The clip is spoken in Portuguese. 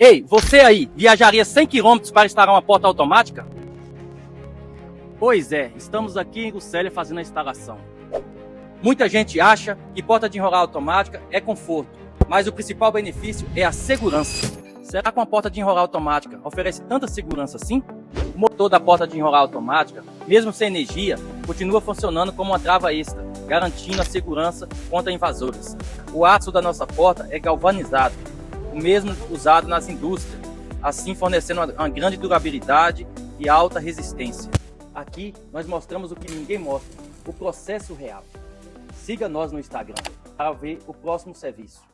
Ei, você aí, viajaria 100 km para instalar uma porta automática? Pois é, estamos aqui em Lucélia fazendo a instalação. Muita gente acha que porta de enrolar automática é conforto, mas o principal benefício é a segurança. Será que uma porta de enrolar automática oferece tanta segurança assim? O motor da porta de enrolar automática, mesmo sem energia, continua funcionando como uma trava extra, garantindo a segurança contra invasores. O aço da nossa porta é galvanizado, o mesmo usado nas indústrias, assim fornecendo uma grande durabilidade e alta resistência. Aqui nós mostramos o que ninguém mostra, o processo real. Siga nós no Instagram para ver o próximo serviço.